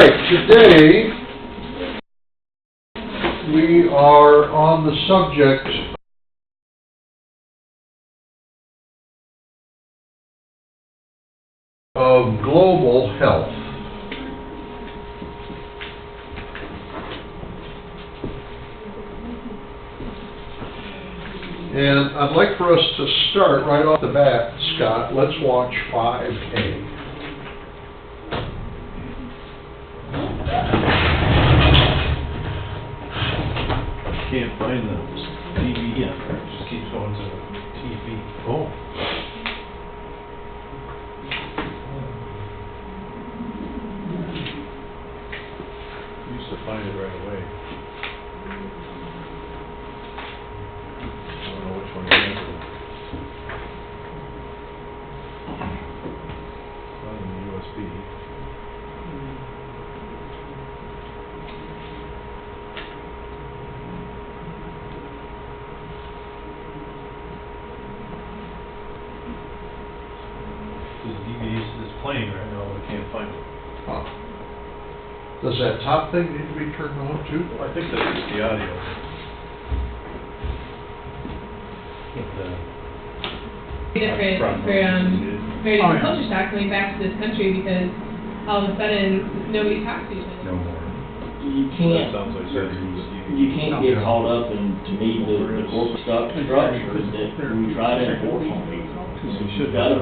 right, today we are on the subject of global health. And I'd like for us to start right off the bat, Scott. Let's watch 5A. Can't find the TV yet. It just keeps going to TV. Oh. Used to find it right away. I don't know which one it is. Not in the USB. This DVD is playing right now, but I can't find it. Huh. Does that top thing need to be turned on too? I think that's just the audio. Different for very different culture shock coming back to this country because all of a sudden nobody talks to each other. No more. You That can't, sounds like surgery. you can't get caught up in, to me, the corporate structure that we try to enforce on people. You've gotta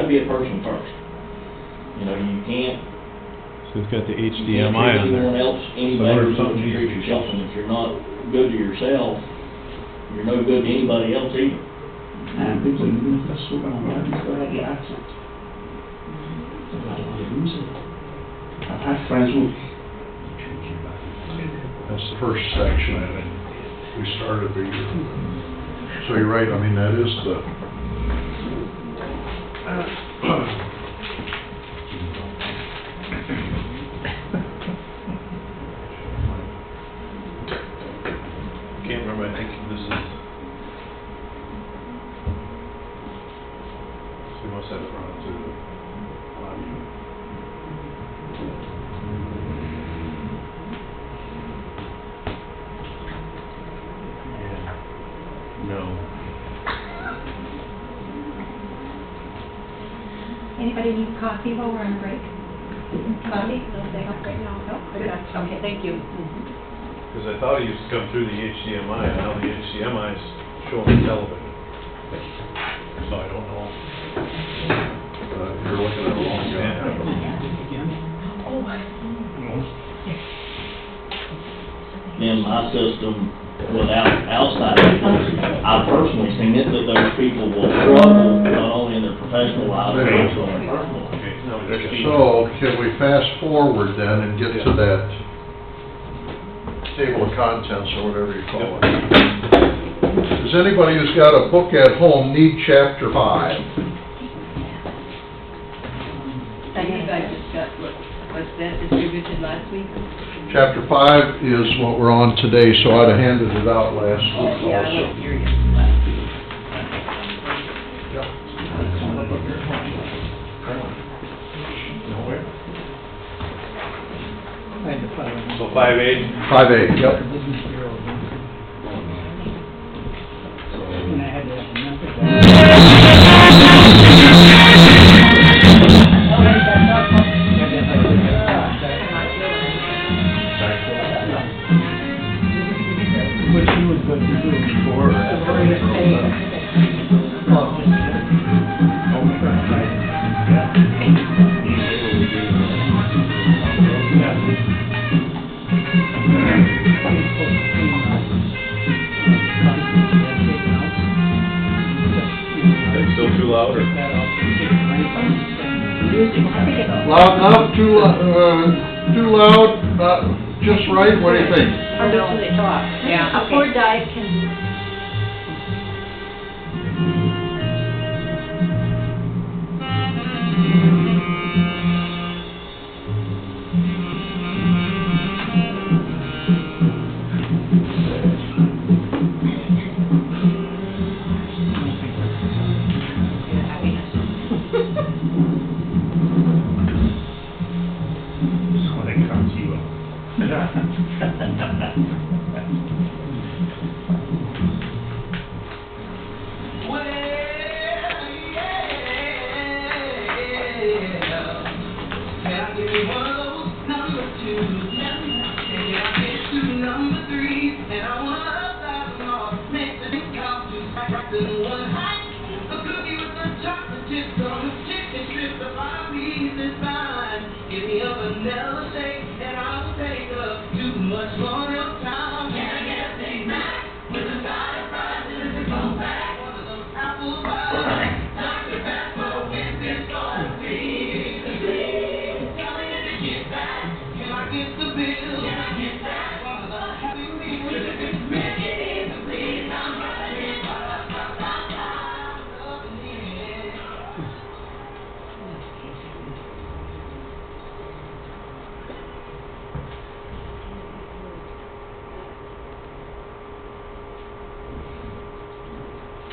be a person first. You know, you can't. So it's got the You can't HDMI treat on anyone there. else any better than you treat yourself, and if you're not good to yourself, you're no good to anybody else either. People in the school on that, go ahead, get accent. I've had friends who. That's the first section, I think. We started the year. So you're right, I mean, that is the... Can't remember, I think this is... So we must have it run to the audio. No. Anybody need coffee while we're on break? Coffee? No, thanks, right now. No? Okay, thank you. Because I thought he used to come through the HDMI, and now the HDMI is showing the television. So I don't know. You're looking at the wrong guy. In my system, without outside people, I've personally seen it, that those people will struggle, not only in their professional lives, but also in their personal lives. Okay, no, there's So, can we fast forward then and get to that table of contents or whatever you call it? Does anybody who's got a book at home need chapter 5? I think I just got, was that distributed last week? Chapter 5 is what we're on today, so I'd have handed it out last week Yeah, I also. was curious last week. So 5A? 5A, yep. And I had to have which he was good to do before. It's still too loud, or? Loud enough, too loud, just right, what do you think? Or just when they talk? Yeah. A poor diet can that comes you up. Give me a vanilla shake and I will take up too much more of your time. Can I get a Big Mac with a side of fries and a phone back? One of those apple pies, Dr. Pepper with this coffee. Please tell me if you get that. Can I get the bill? Can I get that? One of the Happy Meals. Make it easy, please. I'm running it.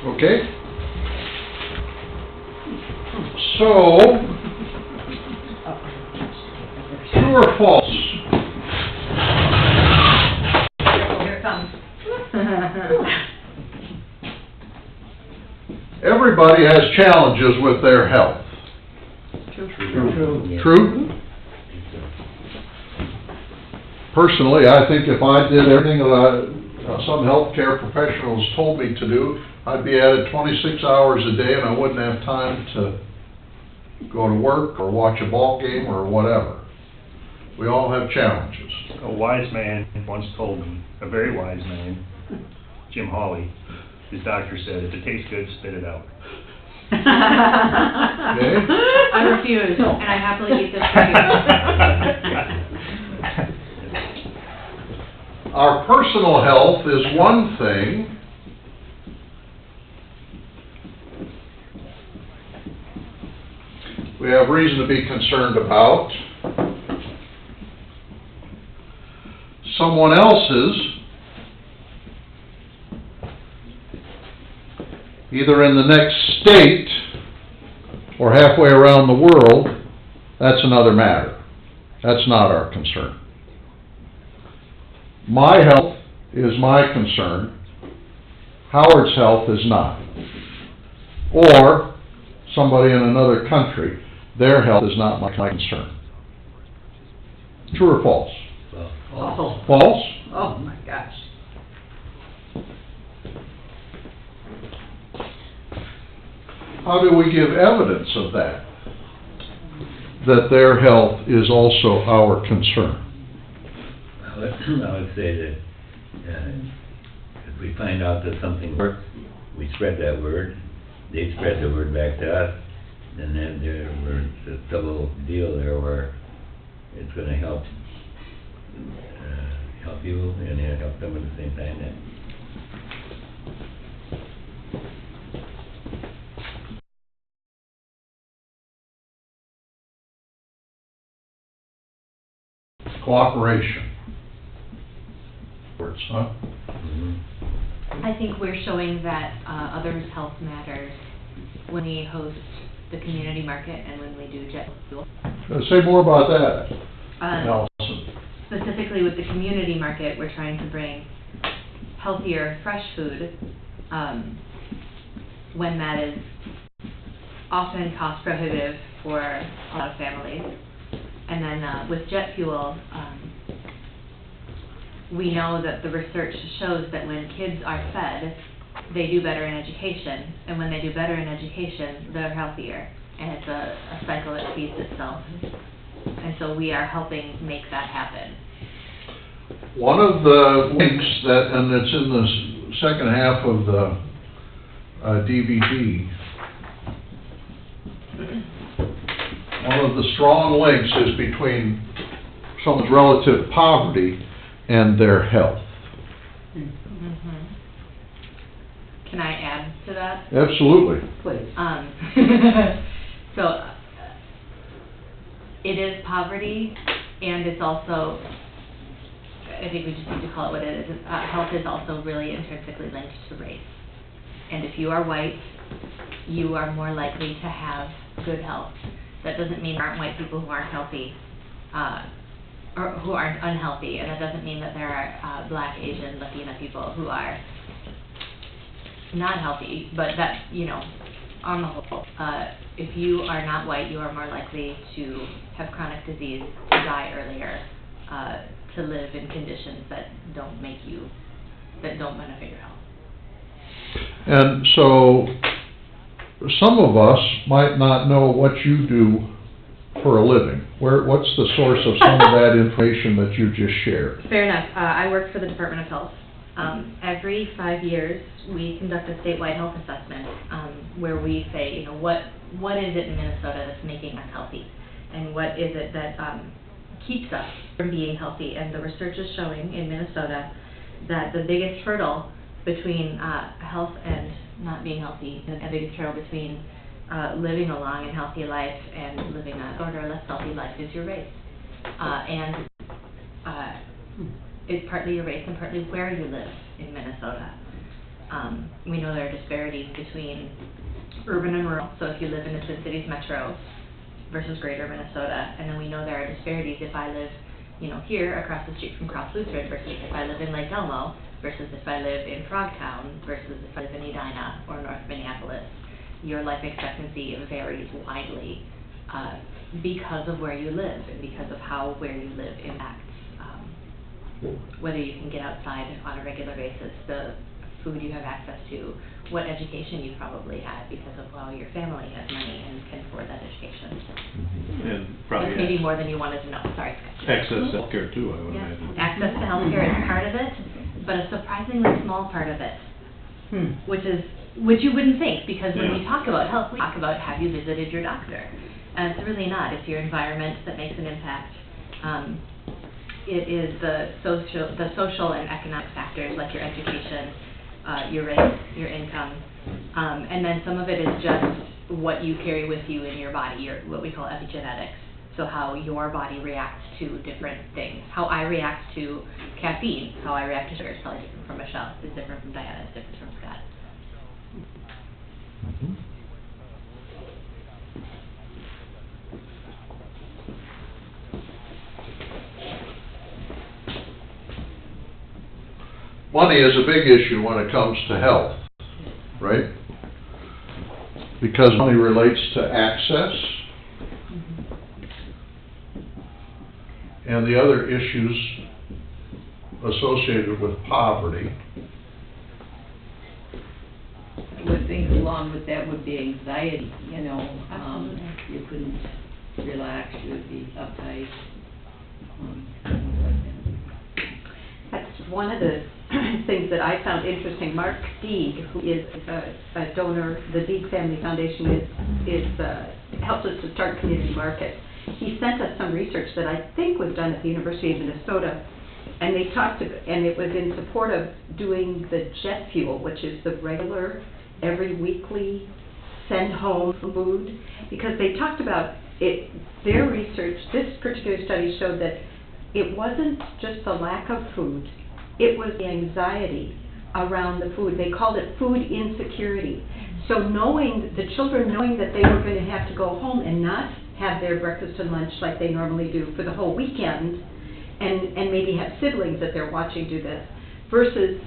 Okay? So, true or false? Here it comes. Everybody has challenges with their health. True. True? Personally, I think if I did everything that some healthcare professionals told me to do, I'd be at it 26 hours a day and I wouldn't have time to go to work or watch a ball game or whatever. We all have challenges. A wise man once told me, a very wise man, Jim Hawley, his doctor said, if it tastes good, spit it out. Okay? I refuse, and I happily eat this for you. Our personal health is one thing. We have reason to be concerned about. Someone else's, either in the next state or halfway around the world, that's another matter. That's not our concern. My health is my concern. Howard's health is not. Or somebody in another country, their health is not my concern. True or false? Oh. False? Oh, my gosh. How do we give evidence of that? That their health is also our concern. I would say that if we find out that something works, we spread that word, they spread the word back to us, and then there's a double deal there where it's gonna help you and help them at the same time then. Cooperation. Words, huh? I think we're showing that others' health matters when we host the community market and when we do jet fuel. Say more about that, Allison. Specifically with the community market, we're trying to bring healthier, fresh food when that is often cost prohibitive for a lot of families. And then with jet fuel, we know that the research shows that when kids are fed, they do better in education. And when they do better in education, they're healthier. And it's a cycle that feeds itself. And so we are helping make that happen. One of the links that, and it's in the second half of the DVD, one of the strong links is between someone's relative poverty and their health. Mm-hmm. Can I add to that? Absolutely. Please. So it is poverty, and it's also, I think we just need to call it what it is. Health is also really intrinsically linked to race. And if you are white, you are more likely to have good health. That doesn't mean there aren't white people who aren't healthy. or who aren't unhealthy, and that doesn't mean that there are Black, Asian, Latina people who are not healthy, but that, you know, on the whole, if you are not white, you are more likely to have chronic disease, to die earlier, to live in conditions that don't benefit your health. And so, some of us might not know what you do for a living. What's the source of some of that information that you just shared? Fair enough. I work for the Department of Health. Every 5 years, we conduct a statewide health assessment, where we say, you know, what is it in Minnesota that's making us healthy? And what is it that keeps us from being healthy? And the research is showing in Minnesota that the biggest hurdle between health and not being healthy, and the biggest hurdle between living a long and healthy life and living a shorter or less healthy life is your race. It's partly your race and partly where you live in Minnesota. We know there are disparities between urban and rural, so if you live in the Twin Cities metro versus greater Minnesota, and then we know there are disparities if I live, you know, here across the street from Cross Lutheran versus if I live in Lake Elmo versus if I live in Frogtown versus if I live in Edina or North Minneapolis. Your life expectancy varies widely because of where you live and because of how where you live impacts whether you can get outside on a regular basis, the food you have access to, what education you probably had because of how your family has money and can afford that education. And probably that's maybe more than you wanted to know. Sorry. Access to healthcare too, I would imagine. Access to healthcare is part of it, but a surprisingly small part of it, which you wouldn't think, because when we talk about health, we talk about have you visited your doctor, and it's really not. It's your environment that makes an impact. It is the social and economic factors like your education, your race, your income, and then some of it is just what you carry with you in your body, what we call epigenetics. So how your body reacts to different things. How I react to caffeine, how I react to sugar is probably different from Michelle. It's different from Diana. It's different from Scott. Money is a big issue when it comes to health, right? Because money relates to access and the other issues associated with poverty. What things along with that would be anxiety, you know, you couldn't relax, you would be uptight. That's one of the things that I found interesting. Mark Deeg, who is a donor, the Deeg Family Foundation helps us to start community markets. He sent us some research that I think was done at the University of Minnesota, and they talked about, and it was in support of doing the jet fuel, which is the regular, every weekly send home food, because they talked about it. Their research, this particular study showed that it wasn't just the lack of food, it was the anxiety around the food. They called it food insecurity. So the children knowing that they were going to have to go home and not have their breakfast and lunch like they normally do for the whole weekend, and maybe have siblings that they're watching do this, versus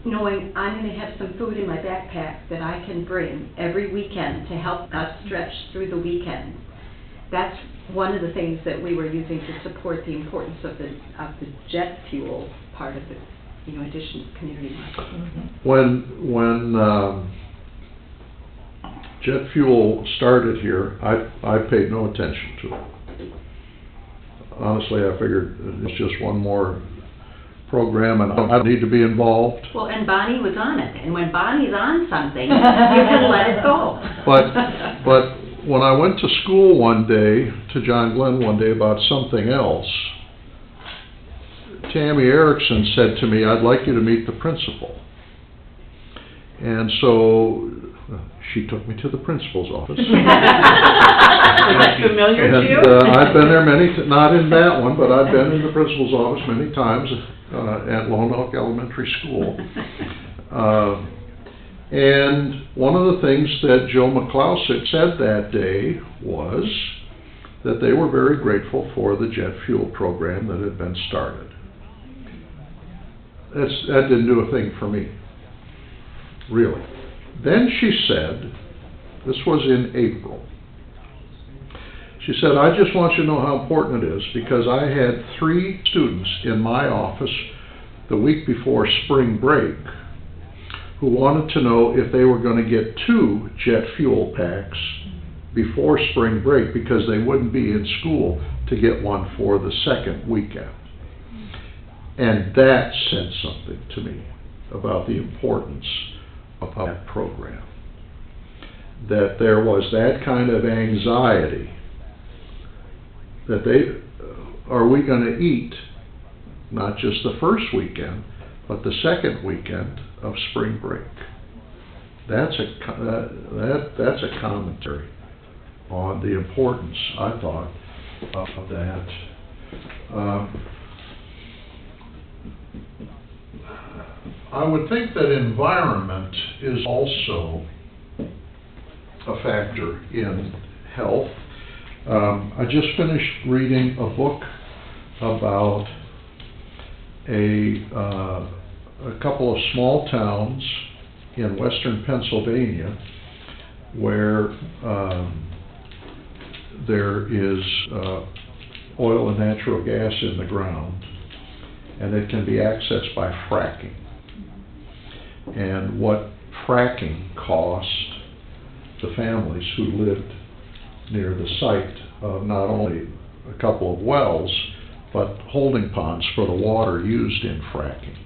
knowing I'm going to have some food in my backpack that I can bring every weekend to help us stretch through the weekend. That's one of the things that we were using to support the importance of the jet fuel part of the, you know, addition to community market. When jet fuel started here, I paid no attention to it. Honestly, I figured it's just one more program and I don't need to be involved. Well, and Bonnie was on it, and when Bonnie's on something, you can let it go. But when I went to school one day, to John Glenn one day about something else, Tammy Erickson said to me, I'd like you to meet the principal. And so she took me to the principal's office. Is that familiar to you? I've been there not in that one, but I've been in the principal's office many times at Lone Oak Elementary School. And one of the things that Joe McClousett said that day was that they were very grateful for the jet fuel program that had been started. That didn't do a thing for me, really. Then she said, this was in April, she said, I just want you to know how important it is, because I had 3 students in my office the week before spring break who wanted to know if they were going to get 2 jet fuel packs before spring break, because they wouldn't be in school to get one for the second weekend. And that said something to me about the importance of that program. That there was that kind of anxiety that are we going to eat not just the first weekend, but the second weekend of spring break. That's a commentary on the importance, I thought, of that. I would think that environment is also a factor in health. I just finished reading a book about a couple of small towns in western Pennsylvania where there is oil and natural gas in the ground, and it can be accessed by fracking. And what fracking cost the families who lived near the site of not only a couple of wells, but holding ponds for the water used in fracking.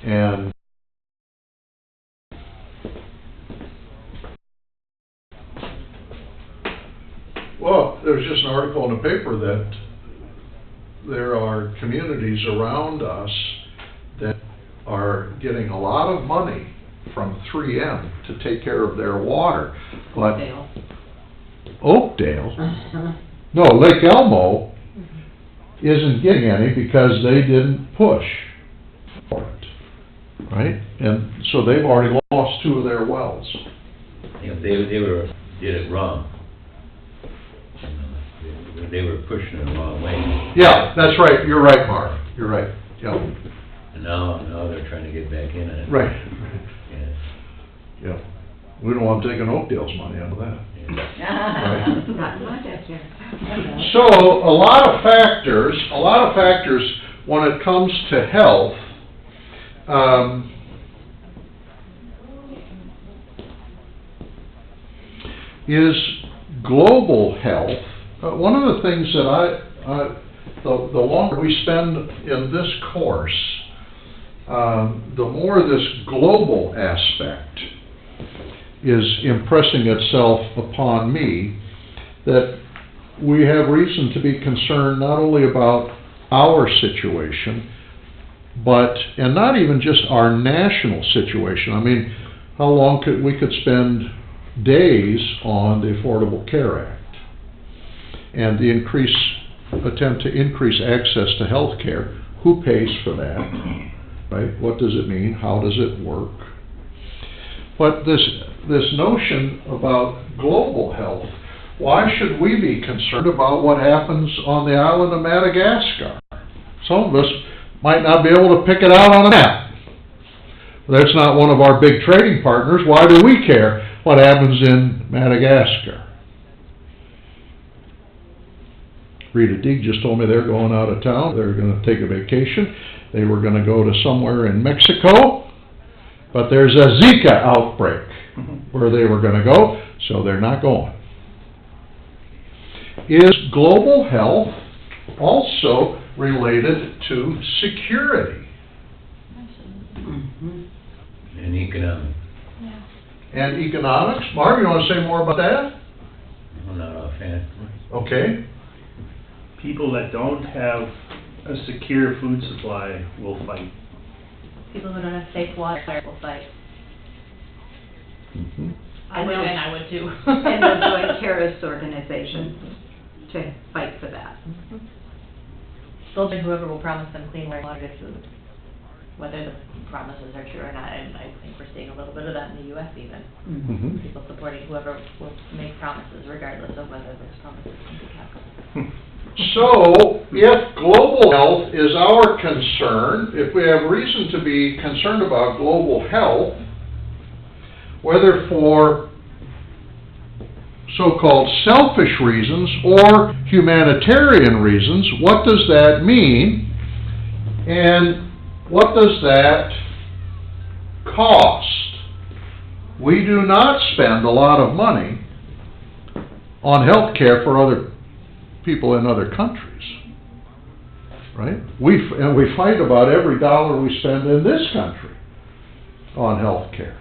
And well, there's just an article in the paper that there are communities around us that are getting a lot of money from 3M to take care of their water. But Oakdale? No, Lake Elmo isn't getting any because they didn't push for it, right? And so they've already lost 2 of their wells. You know, did it wrong. They were pushing it the wrong way. Yeah, that's right. You're right, Mark. You're right. Yeah. And now they're trying to get back in it. Right. Yes. Yeah. We don't want them taking Oakdale's money out of that. Right. Not my backyard. So a lot of factors when it comes to health. Is global health. One of the things that the longer we spend in this course, the more this global aspect is impressing itself upon me, that we have reason to be concerned not only about our situation, and not even just our national situation. I mean, how long we could spend days on the Affordable Care Act and the attempt to increase access to health care. Who pays for that, right? What does it mean? How does it work? But this notion about global health, why should we be concerned about what happens on the island of Madagascar? Some of us might not be able to pick it out on a map. That's not one of our big trading partners. Why do we care what happens in Madagascar? Rita Deeg just told me they're going out of town. They're going to take a vacation. They were going to go to somewhere in Mexico, but there's a Zika outbreak where they were going to go, so they're not going. Is global health also related to security? And economics. And economics? Marv, you want to say more about that? I'm not offhand. Okay. People that don't have a secure food supply will fight. People who don't have safe water will fight. Mm-hmm. I would, and I would too. And they'll join terrorist organizations to fight for that. They'll join whoever will promise them clean water and good food. whether the promises are true or not, and I think we're seeing a little bit of that in the US even. Mhm. People supporting whoever will make promises regardless of whether those promises can be kept. So, if global health is our concern, if we have reason to be concerned about global health, whether for so-called selfish reasons or humanitarian reasons, what does that mean? And what does that cost? We do not spend a lot of money on health care for other people in other countries, right? And we fight about every dollar we spend in this country on health care.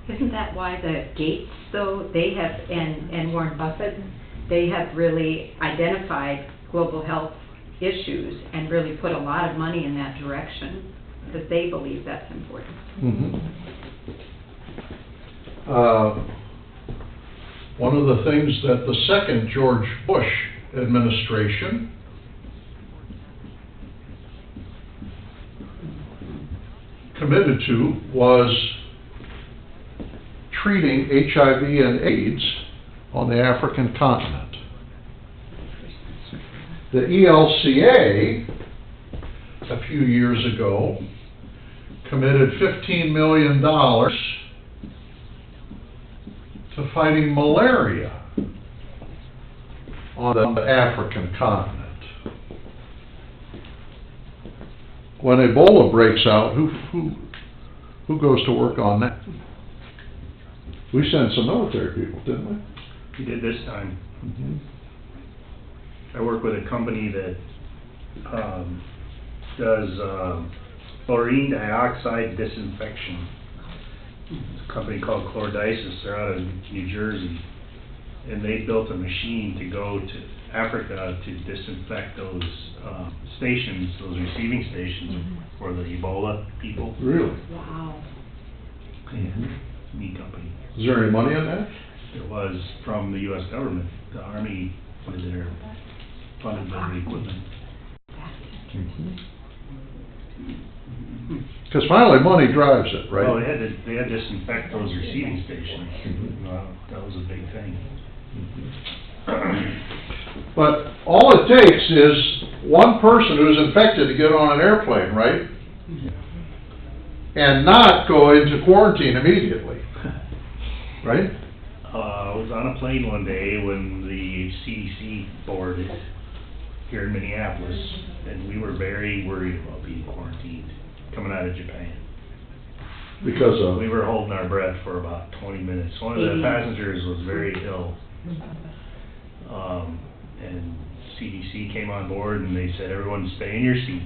Isn't that why the Gates, though, they have, and Warren Buffett, they have really identified global health issues and really put a lot of money in that direction, because they believe that's important. Mm-hmm. One of the things that the second George Bush administration committed to was treating HIV and AIDS on the African continent. The ELCA, a few years ago, committed $15 million to fighting malaria on the African continent. When Ebola breaks out, who goes to work on that? We sent some military people, didn't we? We did this time. Mm-hmm. I work with a company that does chlorine dioxide disinfection. It's a company called Chlordicis. They're out of New Jersey, and they built a machine to go to Africa to disinfect those stations, those receiving stations for the Ebola people. Really? Wow. Yeah, neat company. Is there any money in that? It was from the U.S. government. The Army was there, funded their equipment. Because finally, money drives it, right? Well, they had to disinfect those receiving stations. That was a big thing. But all it takes is one person who's infected to get on an airplane, right? And not go into quarantine immediately, right? I was on a plane one day when the CDC boarded here in Minneapolis, and we were very worried about being quarantined coming out of Japan. Because of... We were holding our breath for about 20 minutes. One of the passengers was very ill. And CDC came on board and they said, everyone stay in your seat.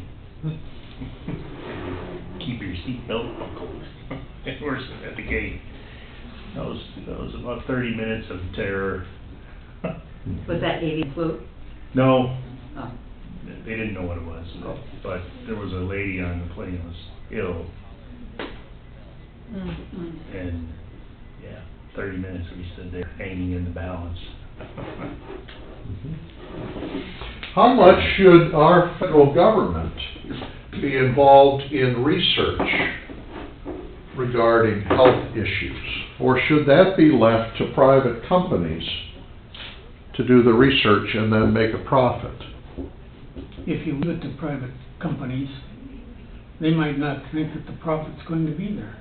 Keep your seatbelt buckled. And we're sitting at the gate. That was about 30 minutes of terror. Was that avian flu? No. Oh. They didn't know what it was. But there was a lady on the plane that was ill. And, yeah, 30 minutes we stood there hanging in the balance. How much should our federal government be involved in research regarding health issues? Or should that be left to private companies to do the research and then make a profit? If you leave it to private companies, they might not think that the profit's going to be there,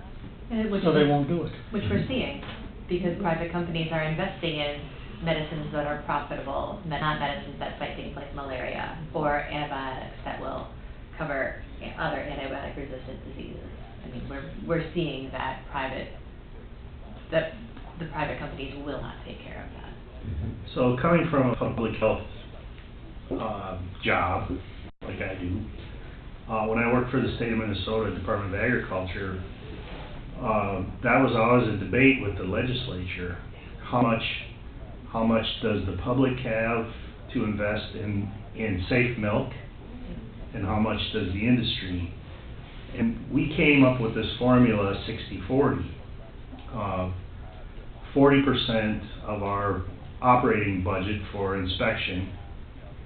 so they won't do it. Which we're seeing, because private companies are investing in medicines that are profitable, not medicines that fight things like malaria, or antibiotics that will cover other antibiotic-resistant diseases. I mean, we're seeing that the private companies will not take care of that. So coming from a public health job, like I do, when I worked for the state of Minnesota Department of Agriculture, that was always a debate with the legislature. How much does the public have to invest in safe milk, and how much does the industry? And we came up with this formula, 60-40. 40% of our operating budget for inspection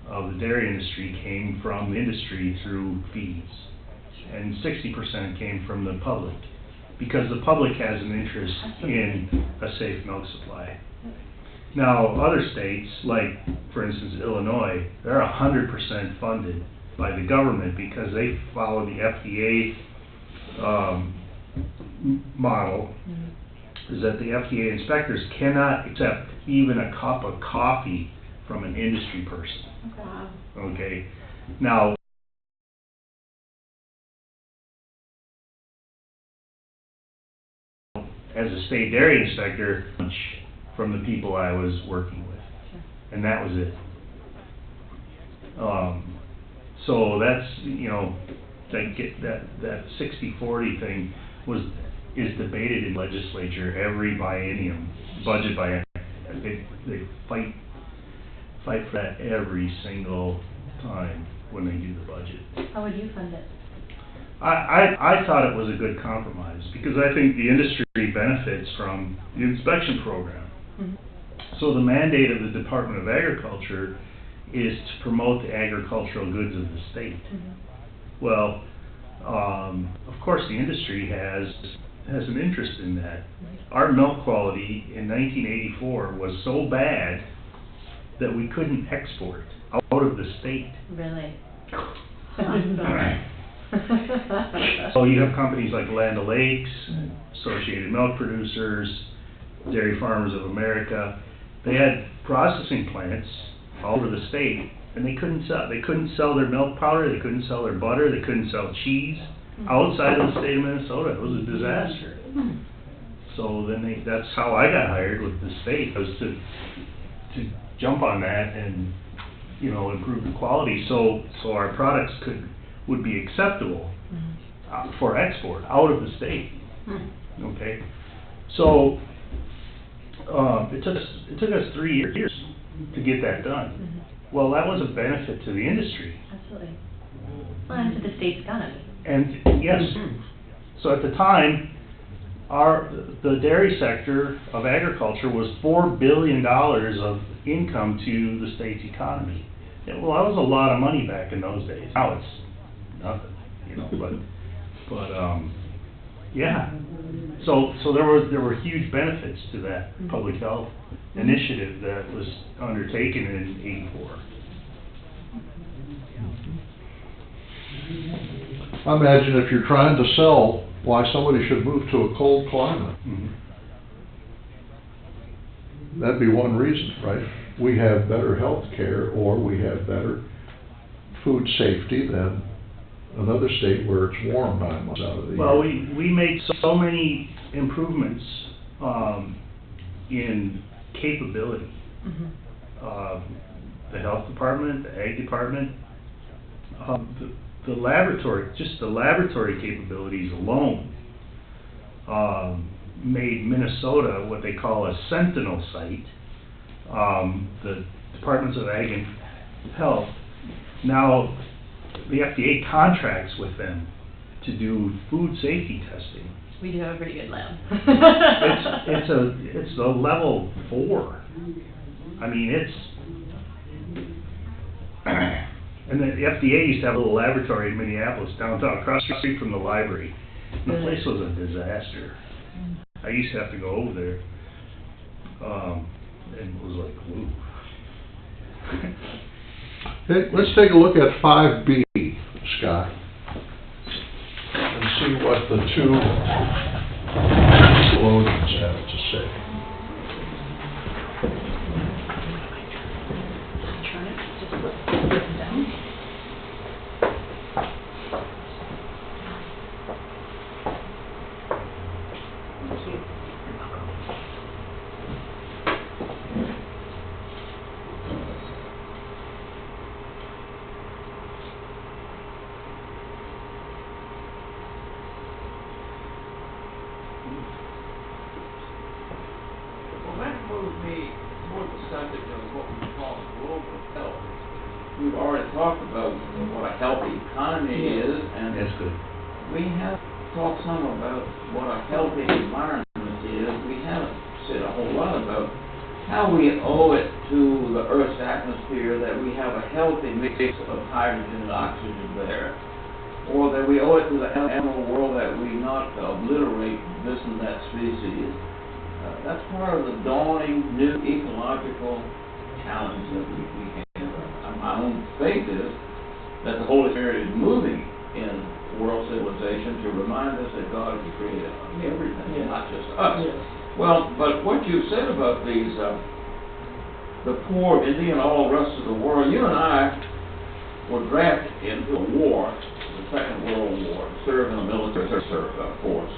of the dairy industry came from industry through fees. and 60% came from the public, because the public has an interest in a safe milk supply. Now, other states, like, for instance, Illinois, they're 100% funded by the government because they follow the FDA model, is that the FDA inspectors cannot accept even a cup of coffee from an industry person. Wow. Okay? Now, as a state dairy inspector, from the people I was working with, and that was it. So that's, you know, that 60-40 thing is debated in legislature every biennium, budget biennium. They fight for that every single time when they do the budget. How would you fund it? I thought it was a good compromise, because I think the industry benefits from the inspection program. Mm-hmm. So the mandate of the Department of Agriculture is to promote the agricultural goods of the state. Mm-hmm. Well, of course, the industry has an interest in that. Mm-hmm. Our milk quality in 1984 was so bad that we couldn't export out of the state. Really? So you have companies like Land O'Lakes, Associated Milk Producers, Dairy Farmers of America. They had processing plants all over the state, and they couldn't sell their milk powder, they couldn't sell their butter, they couldn't sell cheese outside of the state of Minnesota. It was a disaster. So then that's how I got hired with the state, was to jump on that and, you know, improve the quality so our products would be acceptable for export out of the state. Okay, so it took us 3 years to get that done. Well, that was a benefit to the industry. Absolutely. Well, and to the state's economy. And yes, so at the time, the dairy sector of agriculture was $4 billion of income to the state's economy. Yeah, well, that was a lot of money back in those days. Now it's nothing, you know, but yeah. So there were huge benefits to that public health initiative that was undertaken in '84. I imagine if you're trying to sell why somebody should move to a cold climate. That'd be one reason, right? We have better health care, or we have better food safety than another state where it's warm 9 months out of the year. Well, we made so many improvements in capability. The health department, the ag department, the laboratory, just the laboratory capabilities alone made Minnesota what they call a sentinel site. The departments of ag and health, now the FDA contracts with them to do food safety testing. We do have a pretty good lab. It's a level 4. I mean, and the FDA used to have a little laboratory in Minneapolis, downtown, across the street from the library. And the place was a disaster. I used to have to go over there, and it was like, woo. Hey, let's take a look at 5B, Scott, and see what the two theologians have to say. We've already talked about what a healthy economy is, and That's good. we have talked some about what a healthy environment is. We haven't said a whole lot about how we owe it to the Earth's atmosphere that we have a healthy mix of hydrogen and oxygen there. or that we owe it to the animal world that we not obliterate this and that species. That's part of the dawning new ecological challenge that we have. My own faith is that the Holy Spirit is moving in world civilization to remind us that God is the creator of everything, not just us. Yes. Well, but what you said about these, the poor of India and all the rest of the world, you and I were drafted into a war, the Second World War, to serve in the military force.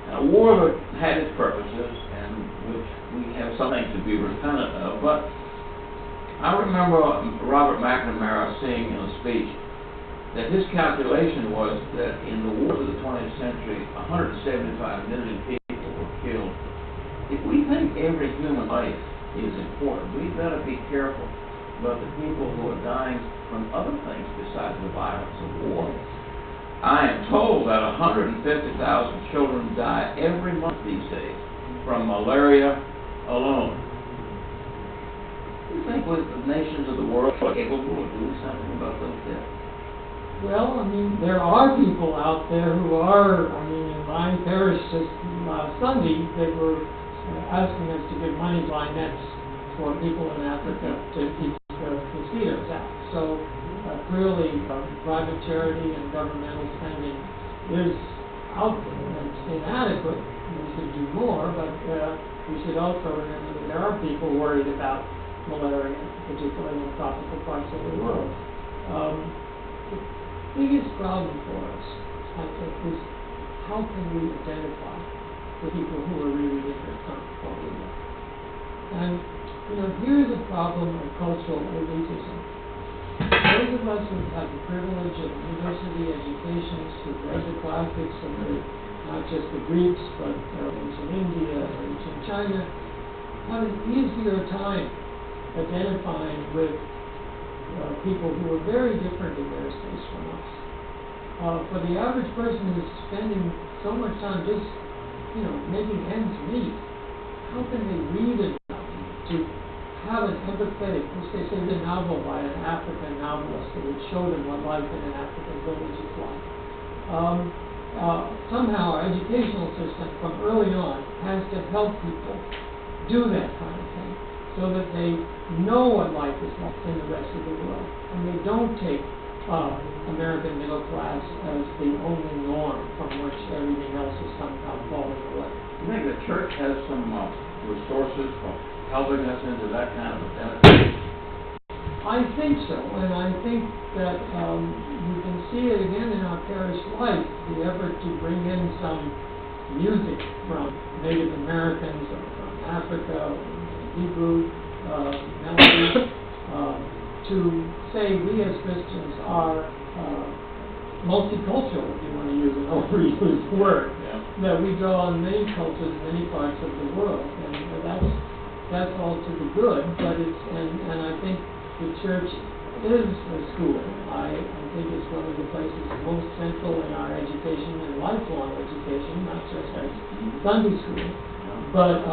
A war that had its purposes, and which we have something to be repentant of, but I remember Robert McNamara saying in a speech that his calculation was that in the wars of the 20th century, 175 million people were killed. If we think every human life is important, we better be careful about the people who are dying from other things besides the violence of war. I am told that 150,000 children die every month these days from malaria alone. You think the nations of the world are capable of doing something about those deaths? Well, I mean, there are people out there who are, I mean, in my parish just last Sunday, they were asking us to give money to buy nets for people in Africa to keep the mosquitoes out. So clearly, private charity and governmental spending is out there, and it's inadequate. We should do more, but we should also remember that there are people worried about malaria, particularly in tropical parts of the world. The biggest problem for us, I think, is how can we identify the people who are really in their current quality. And, you know, here's a problem of cultural elitism. Those of us who have the privilege of university educations, who've read the classics of not just the Greeks, but ancient India, ancient China, have an easier time identifying with people who are very different in their space from us. For the average person who's spending so much time just, you know, making ends meet, how can they read enough to have an empathetic, they say a novel by an African novelist that would show them what life in an African village is like. Somehow our educational system from early on has to help people do that kind of thing, so that they know what life is like in the rest of the world, and they don't take American middle class as the only norm from which everything else is somehow falling away. You think the church has some resources for helping us into that kind of a benefit? I think so, and I think that you can see it again in our parish life, the effort to bring in some music from Native Americans or from Africa or Hebrew melodies, to say we as Christians are multicultural, if you want to use an overused word, that we draw on many cultures, many parts of the world, and that's all to the good, but it's, and I think the church is a school. I think it's one of the places most central in our education and lifelong education, not just as Sunday school, but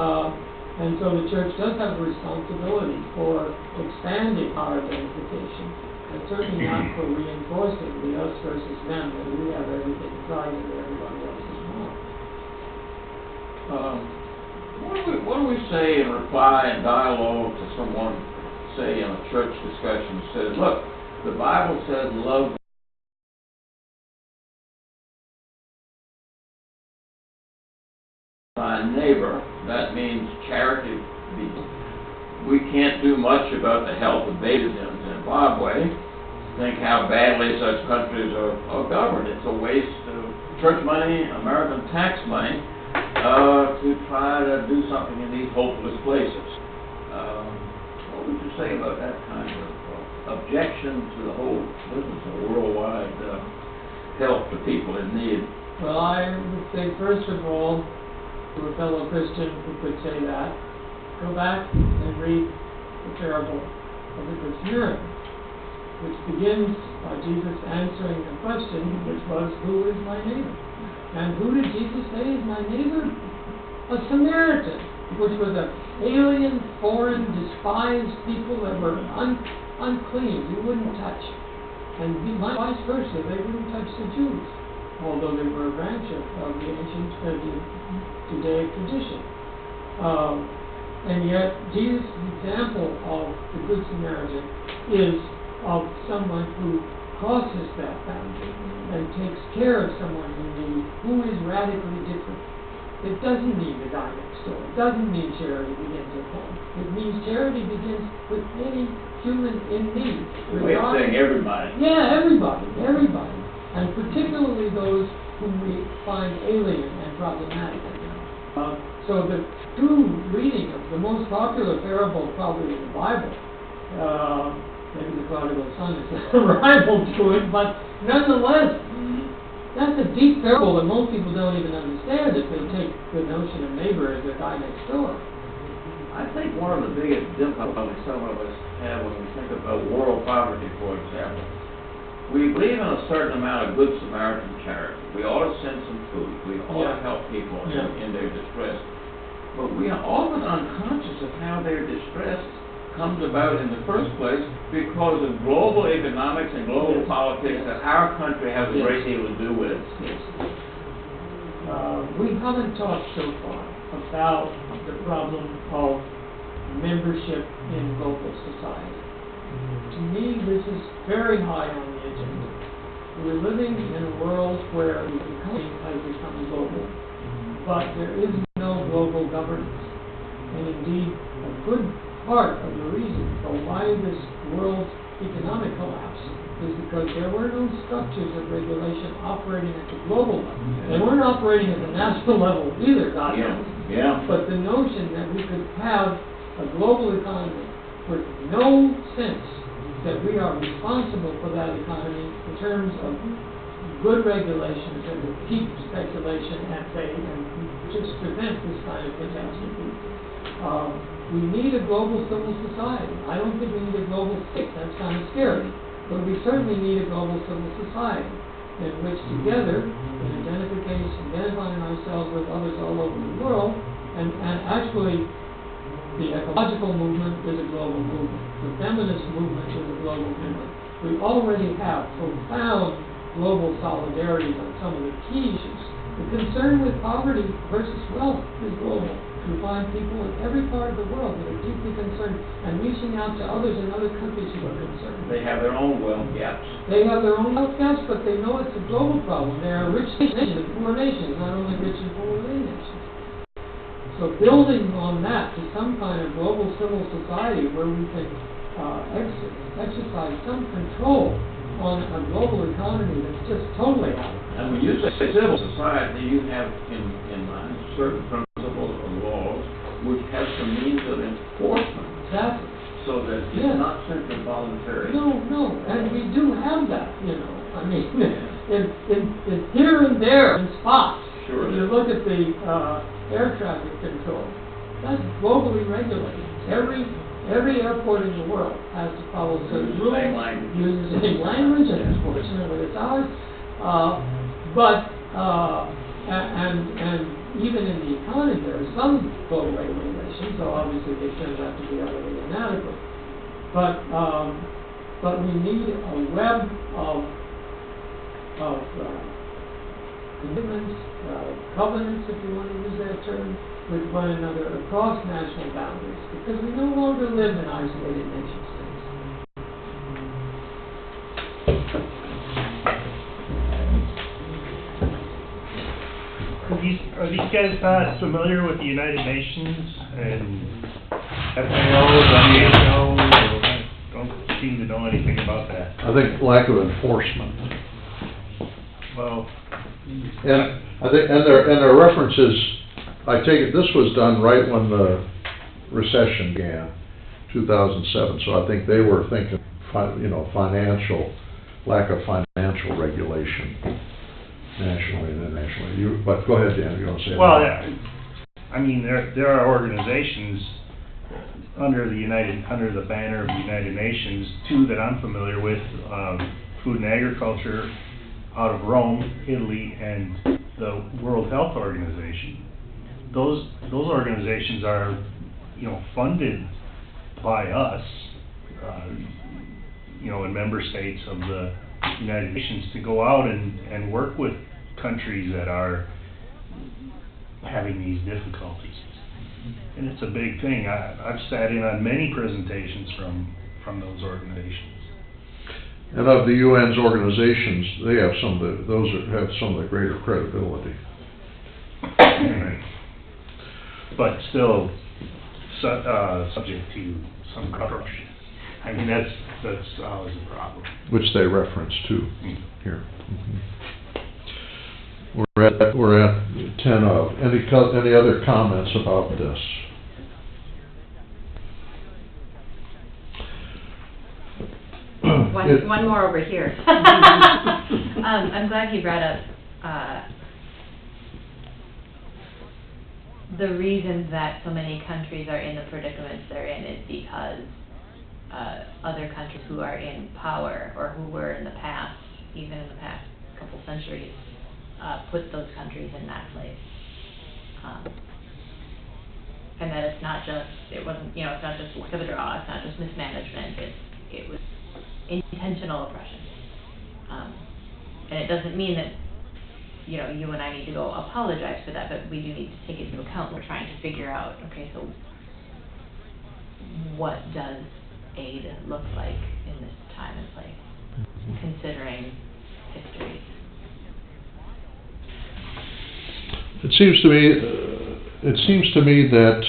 and so the church does have a responsibility for expanding our identification, and certainly not for reinforcing the us versus them, that we have everything right and everybody else is wrong. What do we say in reply and dialogue to someone, say in a church discussion, says, look, the Bible says love thy neighbor. That means charity. We can't do much about the health of babies in Zimbabwe. Think how badly such countries are governed. It's a waste of church money, American tax money, to try to do something in these hopeless places. What would you say about that kind of objection to the whole business of worldwide help to people in need? Well, I would say, first of all, to a fellow Christian who could say that, go back and read the parable of the Good Samaritan, which begins by Jesus answering the question, which was, who is my neighbor? And who did Jesus say is my neighbor? A Samaritan, which was an alien, foreign, despised people that were unclean, you wouldn't touch. and vice versa, they wouldn't touch the Jews, although they were a branch of the ancient Judaic tradition. And yet, Jesus' example of the Good Samaritan is of someone who crosses that boundary and takes care of someone in need who is radically different. It doesn't mean the guy next door. It doesn't mean charity begins at home. It means charity begins with any human in need. Way of saying everybody. Yeah, everybody. And particularly those whom we find alien and problematic. So the true reading of the most popular parable probably in the Bible, maybe the prodigal son is a rival to it, but nonetheless, that's a deep parable that most people don't even understand if they take the notion of neighbor as the guy next door. I think one of the biggest difficulties some of us have when we think about world poverty, for example, we believe in a certain amount of Good Samaritan charity. We ought to send some food. We ought to help people in their distress. But we are often unconscious of how their distress comes about in the first place because of global economics and global politics that our country has a great deal to do with. We haven't talked so far about the problem of membership in global society. To me, this is very high on the agenda. We're living in a world where the economy has become global, but there is no global governance. And indeed, a good part of the reason for why this world's economic collapse is because there were no structures of regulation operating at the global level. They weren't operating at the national level either, God knows. But the notion that we could have a global economy with no sense that we are responsible for that economy in terms of good regulations that would keep speculation at bay and just prevent this kind of catastrophe. We need a global civil society. I don't think we need a global state. That's kind of scary. But we certainly need a global civil society in which together, in identifying ourselves with others all over the world, and actually the ecological movement is a global movement. The feminist movement is a global movement. We already have profound global solidarities on some of the key issues. The concern with poverty versus wealth is global. You find people in every part of the world that are deeply concerned and reaching out to others in other countries who are concerned. They have their own wealth gaps. They have their own wealth gaps, but they know it's a global problem. There are rich nations and poor nations, not only rich and poor nations. So building on that to some kind of global civil society where we can exercise some control on a global economy that's just totally out of control. And when you say civil society, you have in mind certain principles and laws which have some means of enforcement. Exactly. So that it's not simply voluntary. No, and we do have that, I mean, in here and there in spots. Sure. If you look at the air traffic control, that's globally regulated. Every airport in the world has to follow certain rules, use the same language, and unfortunately it's ours. And even in the economy, there are some global regulations, so obviously they turn out to be utterly inadequate. But we need a web of commitments, covenants, if you want to use that term, with one another across national boundaries, because we no longer live in isolated nation states. Are these guys not familiar with the United Nations and FAO, WHO? Don't seem to know anything about that. I think lack of enforcement. Well, and I think, and their references, I take it this was done right when the recession began, 2007. So I think they were thinking, lack of financial regulation, nationally and internationally. But go ahead, Dan. You want to say? Well, I mean, there are organizations under the banner of the United Nations, two that I'm familiar with, Food and Agriculture out of Rome, Italy, and the World Health Organization. Those organizations are, funded by us, you know, and member states of the United Nations to go out and work with countries that are having these difficulties. And it's a big thing. I've sat in on many presentations from those organizations. And of the UN's organizations, they have some of the, have some of the greater credibility. But still, subject to some corruption. I mean, that's always a problem. Which they reference too, here. We're at 10 of. Any other comments about this? One more over here. I'm glad you brought up the reason that so many countries are in the predicaments they're in is because other countries who are in power or who were in the past, even in the past couple centuries, put those countries in that place. And that it's not just, it wasn't, you know, it's not just luck of the draw, it's not just mismanagement, it was intentional oppression. And it doesn't mean that, you know, you and I need to go apologize for that, but we do need to take it into account. We're trying to figure out, okay, so what does aid look like in this time and place, considering history? It seems to me that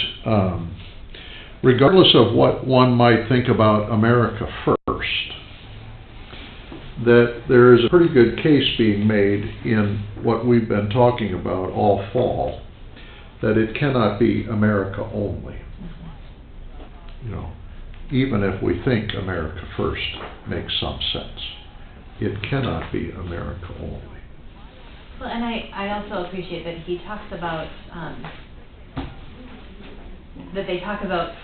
regardless of what one might think about America First, that there is a pretty good case being made in what we've been talking about all fall, that it cannot be America only. You know, even if we think America First makes some sense, it cannot be America only. Well, and I also appreciate that he talks about, that they talk about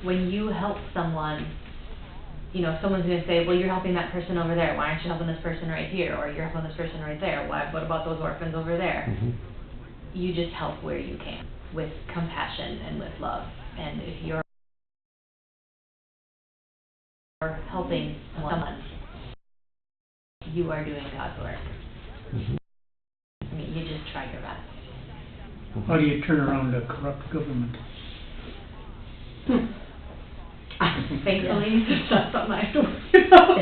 when you help someone, you know, someone's going to say, well, you're helping that person over there, why aren't you helping this person right here, or you're helping this person right there, what about those orphans over there? Mm-hmm. You just help where you can, with compassion and with love, and if you're helping someone, you are doing God's work. Mm-hmm. I mean, you just try your best. How do you turn around a corrupt government? Thankfully, it's not something I have to worry about.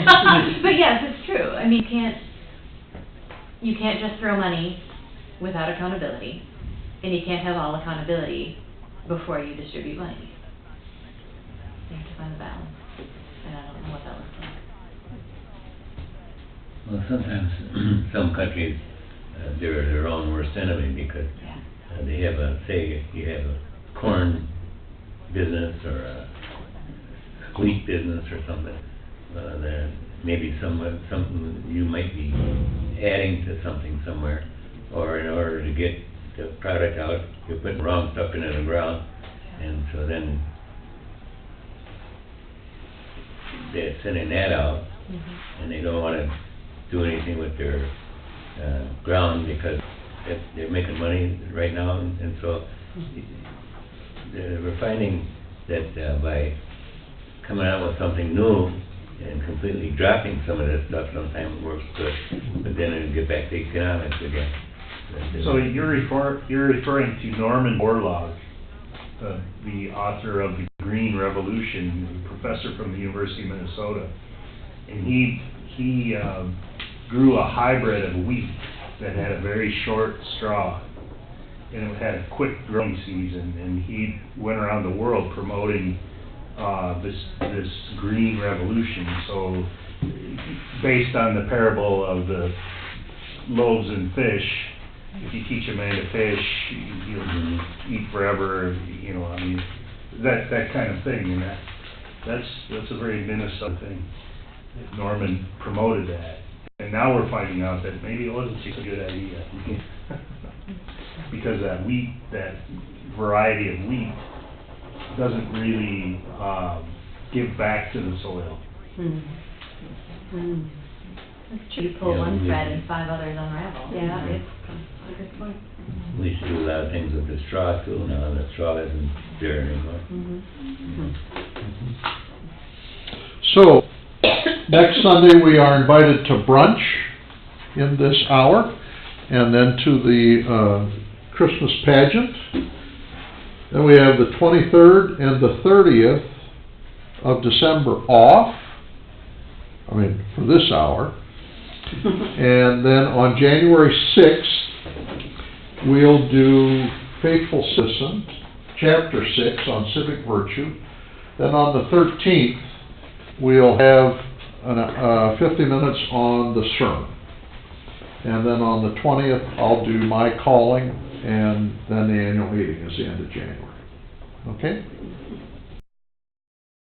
But yes, it's true. I mean, you can't just throw money without accountability, and you can't have all accountability before you distribute money. You have to find the balance, and I don't know what that looks like. Well, sometimes some countries, they're their own worst enemy because they have you have a corn business or a wheat business or something, that maybe something you might be adding to something somewhere, or in order to get the product out, you're putting wrong stuff into the ground, and so then they're sending that out, and they don't want to do anything with their ground because they're making money right now, and so we're finding that by coming out with something new and completely dropping some of this stuff, sometimes it works good, but then it'll get back to economics again. So you're referring to Norman Borlaug, the author of The Green Revolution, a professor from the University of Minnesota, and he grew a hybrid of wheat that had a very short straw, and it had a quick growing season, and he went around the world promoting this green revolution. So based on the parable of the loaves and fish, if you teach a man to fish, he'll eat forever, you know, I mean, that kind of thing, and that's a very Minnesota thing. Norman promoted that, and now we're finding out that maybe it wasn't such a good idea. Because that variety of wheat doesn't really give back to the soil. That's true. You pull one thread and 5 others unravel. Yeah, it's a good point. We used to do a lot of things with the straw too, now the straw isn't there anymore. So, Next Sunday, we are invited to brunch in this hour, and then to the Christmas pageant. Then we have the 23rd and the 30th of December off, for this hour. And then on January 6th, we'll do Faithful Citizen, Chapter 6 on civic virtue. Then on the 13th, we'll have 50 minutes on the sermon. And then on the 20th, I'll do my calling, and then the annual meeting is the end of January. Okay?